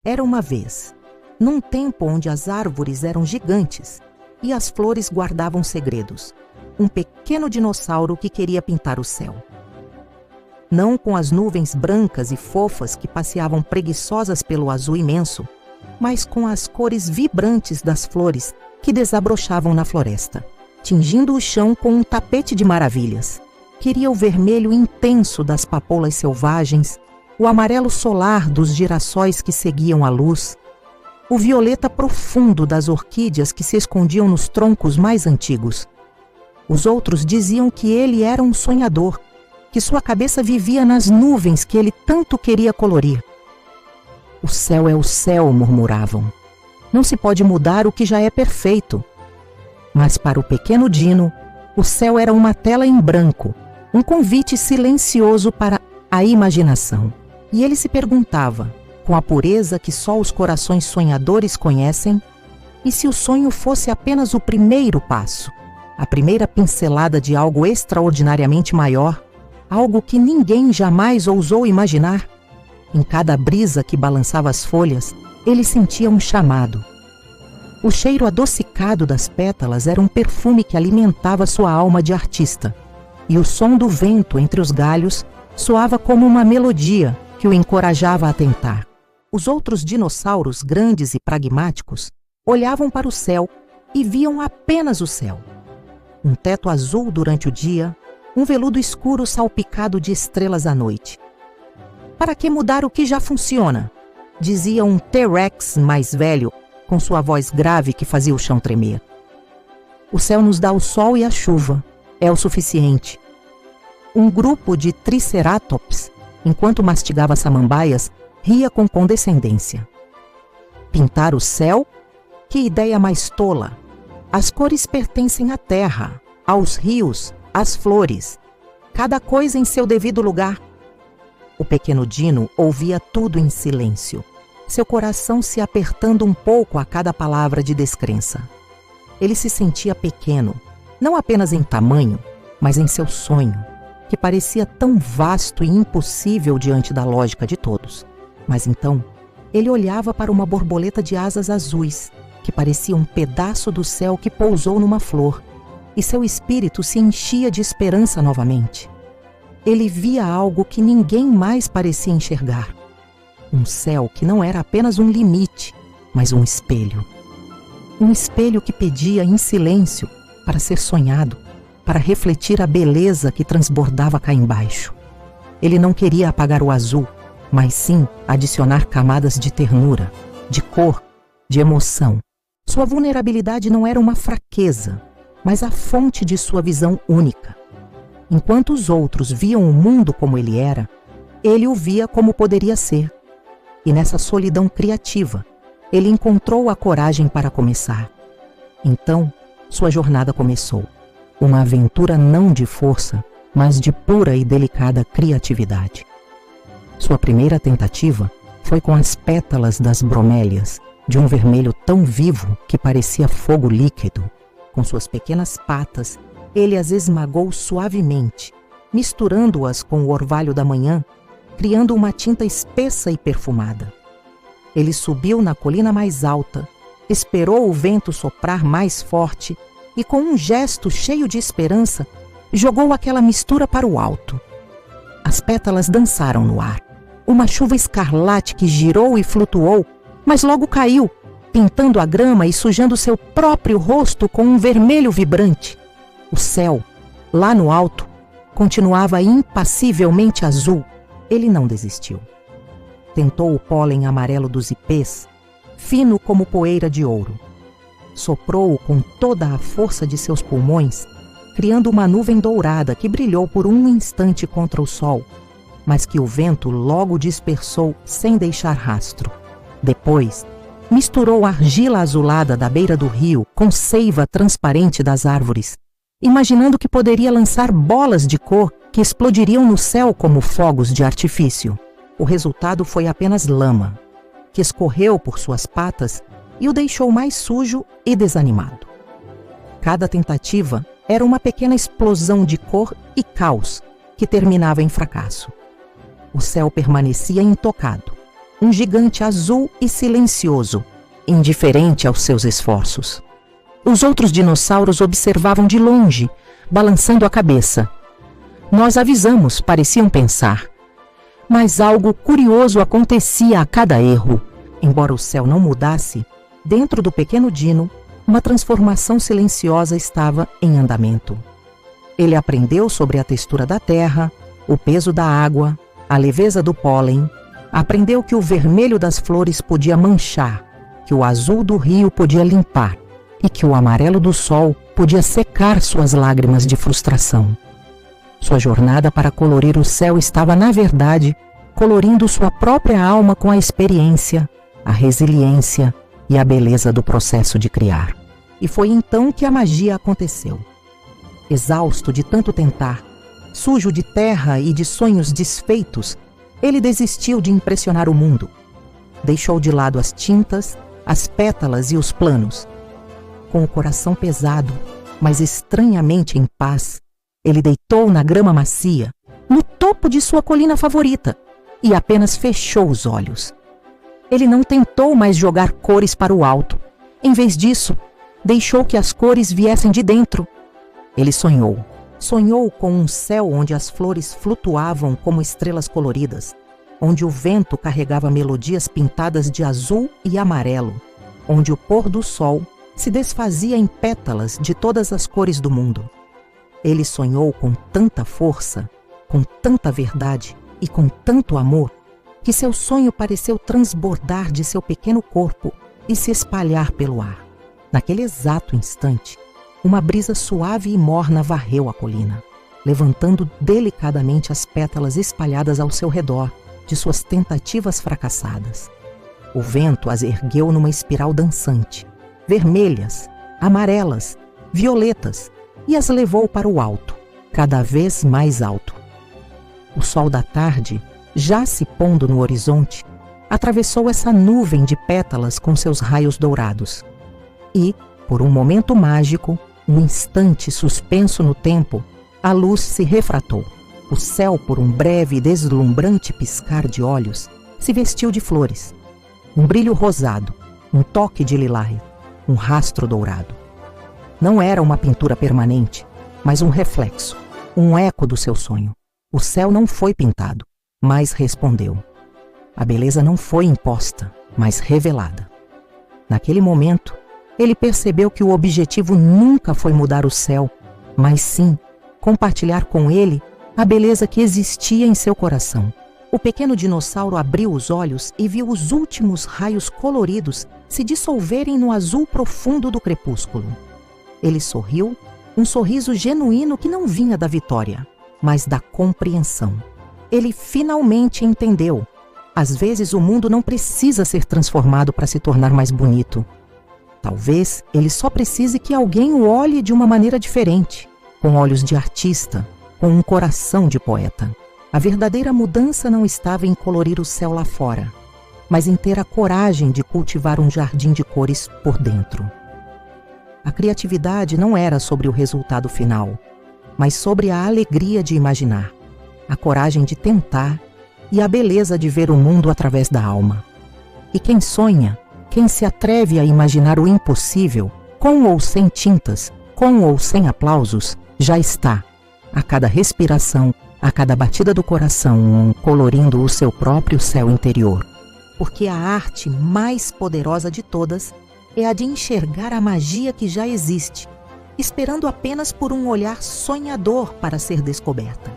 Era uma vez, num tempo onde as árvores eram gigantes e as flores guardavam segredos, um pequeno dinossauro que queria pintar o céu. Não com as nuvens brancas e fofas que passeavam preguiçosas pelo azul imenso, mas com as cores vibrantes das flores que desabrochavam na floresta, tingindo o chão com um tapete de maravilhas. Queria o vermelho intenso das papoulas selvagens, o amarelo solar dos girassóis que seguiam a luz, o violeta profundo das orquídeas que se escondiam nos troncos mais antigos. Os outros diziam que ele era um sonhador, que sua cabeça vivia nas nuvens que ele tanto queria colorir. O céu é o céu, murmuravam. Não se pode mudar o que já é perfeito. Mas para o pequeno Dino, o céu era uma tela em branco, um convite silencioso para a imaginação. E ele se perguntava, com a pureza que só os corações sonhadores conhecem, e se o sonho fosse apenas o primeiro passo, a primeira pincelada de algo extraordinariamente maior, algo que ninguém jamais ousou imaginar? Em cada brisa que balançava as folhas, ele sentia um chamado. O cheiro adocicado das pétalas era um perfume que alimentava sua alma de artista, e o som do vento entre os galhos soava como uma melodia que o encorajava a tentar. Os outros dinossauros grandes e pragmáticos olhavam para o céu e viam apenas o céu. Um teto azul durante o dia, um veludo escuro salpicado de estrelas à noite. Para que mudar o que já funciona? Dizia um T-Rex mais velho, com sua voz grave que fazia o chão tremer. O céu nos dá o sol e a chuva. É o suficiente. Um grupo de triceratops, enquanto mastigava samambaias, ria com condescendência. Pintar o céu? Que ideia mais tola! As cores pertencem à terra, aos rios, às flores. Cada coisa em seu devido lugar. O pequeno Dino ouvia tudo em silêncio, seu coração se apertando um pouco a cada palavra de descrença. Ele se sentia pequeno, não apenas em tamanho, mas em seu sonho, que parecia tão vasto e impossível diante da lógica de todos. Mas então, ele olhava para uma borboleta de asas azuis, que parecia um pedaço do céu que pousou numa flor, e seu espírito se enchia de esperança novamente. Ele via algo que ninguém mais parecia enxergar. Um céu que não era apenas um limite, mas um espelho. Um espelho que pedia em silêncio para ser sonhado, para refletir a beleza que transbordava cá embaixo. Ele não queria apagar o azul, mas sim adicionar camadas de ternura, de cor, de emoção. Sua vulnerabilidade não era uma fraqueza, mas a fonte de sua visão única. Enquanto os outros viam o mundo como ele era, ele o via como poderia ser. E nessa solidão criativa, ele encontrou a coragem para começar. Então, sua jornada começou. Uma aventura não de força, mas de pura e delicada criatividade. Sua primeira tentativa foi com as pétalas das bromélias, de um vermelho tão vivo que parecia fogo líquido. Com suas pequenas patas, ele as esmagou suavemente, misturando-as com o orvalho da manhã, criando uma tinta espessa e perfumada. Ele subiu na colina mais alta, esperou o vento soprar mais forte e, com um gesto cheio de esperança, jogou aquela mistura para o alto. As pétalas dançaram no ar. Uma chuva escarlate que girou e flutuou, mas logo caiu, pintando a grama e sujando seu próprio rosto com um vermelho vibrante. O céu, lá no alto, continuava impassivelmente azul. Ele não desistiu. Tentou o pólen amarelo dos ipês, fino como poeira de ouro. Soprou-o com toda a força de seus pulmões, criando uma nuvem dourada que brilhou por um instante contra o sol, mas que o vento logo dispersou sem deixar rastro. Depois, misturou a argila azulada da beira do rio com seiva transparente das árvores, imaginando que poderia lançar bolas de cor que explodiriam no céu como fogos de artifício. O resultado foi apenas lama, que escorreu por suas patas e o deixou mais sujo e desanimado. Cada tentativa era uma pequena explosão de cor e caos que terminava em fracasso. O céu permanecia intocado, um gigante azul e silencioso, indiferente aos seus esforços. Os outros dinossauros observavam de longe, balançando a cabeça. Nós avisamos, pareciam pensar. Mas algo curioso acontecia a cada erro. Embora o céu não mudasse, dentro do pequeno dino, uma transformação silenciosa estava em andamento. Ele aprendeu sobre a textura da terra, o peso da água, a leveza do pólen. Aprendeu que o vermelho das flores podia manchar, que o azul do rio podia limpar e que o amarelo do sol podia secar suas lágrimas de frustração. Sua jornada para colorir o céu estava, na verdade, colorindo sua própria alma com a experiência, a resiliência e a beleza do processo de criar. E foi então que a magia aconteceu. Exausto de tanto tentar, sujo de terra e de sonhos desfeitos, ele desistiu de impressionar o mundo. Deixou de lado as tintas, as pétalas e os planos. Com o coração pesado, mas estranhamente em paz, ele deitou na grama macia, no topo de sua colina favorita, e apenas fechou os olhos. Ele não tentou mais jogar cores para o alto. Em vez disso, deixou que as cores viessem de dentro. Ele sonhou. Sonhou com um céu onde as flores flutuavam como estrelas coloridas, onde o vento carregava melodias pintadas de azul e amarelo, onde o pôr do sol se desfazia em pétalas de todas as cores do mundo. Ele sonhou com tanta força, com tanta verdade e com tanto amor, que seu sonho pareceu transbordar de seu pequeno corpo e se espalhar pelo ar. Naquele exato instante, uma brisa suave e morna varreu a colina, levantando delicadamente as pétalas espalhadas ao seu redor de suas tentativas fracassadas. O vento as ergueu numa espiral dançante, vermelhas, amarelas, violetas, e as levou para o alto, cada vez mais alto. O sol da tarde, já se pondo no horizonte, atravessou essa nuvem de pétalas com seus raios dourados. E, por um momento mágico, um instante suspenso no tempo, a luz se refratou. O céu, por um breve e deslumbrante piscar de olhos, se vestiu de flores. Um brilho rosado, um toque de lilás, um rastro dourado. Não era uma pintura permanente, mas um reflexo, um eco do seu sonho. O céu não foi pintado, mas respondeu. A beleza não foi imposta, mas revelada. Naquele momento, ele percebeu que o objetivo nunca foi mudar o céu, mas sim compartilhar com ele a beleza que existia em seu coração. O pequeno dinossauro abriu os olhos e viu os últimos raios coloridos se dissolverem no azul profundo do crepúsculo. Ele sorriu, um sorriso genuíno que não vinha da vitória, mas da compreensão. Ele finalmente entendeu. Às vezes o mundo não precisa ser transformado para se tornar mais bonito. Talvez ele só precise que alguém o olhe de uma maneira diferente, com olhos de artista, com um coração de poeta. A verdadeira mudança não estava em colorir o céu lá fora, mas em ter a coragem de cultivar um jardim de cores por dentro. A criatividade não era sobre o resultado final, mas sobre a alegria de imaginar, a coragem de tentar e a beleza de ver o mundo através da alma. E quem sonha, quem se atreve a imaginar o impossível, com ou sem tintas, com ou sem aplausos, já está, a cada respiração, a cada batida do coração, colorindo o seu próprio céu interior. Porque a arte mais poderosa de todas é a de enxergar a magia que já existe, esperando apenas por um olhar sonhador para ser descoberta.